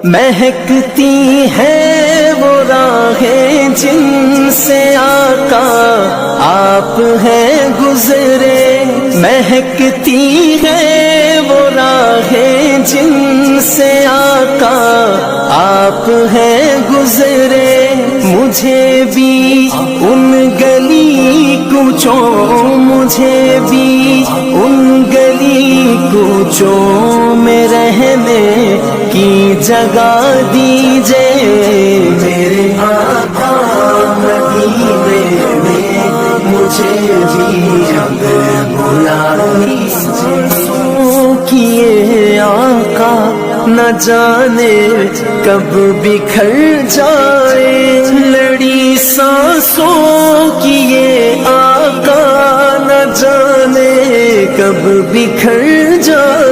مہکتی ہے وہ راہیں جن سے آقا آپ ہیں گزرے، مہکتی ہے وہ راہیں جن سے آقا آپ ہیں گزرے، مجھے بھی ان گلی کوچوں، مجھے بھی ان گلی کوچوں میں رہنے کی جگہ دیجئے، میرے آقا مدینے میں مجھے بھی اب بلا لیجئے۔ کیے آقا نہ جانے کب بکھر جائے، لڑی سانسوں کی یہ آقا نہ جانے کب بکھر جائے،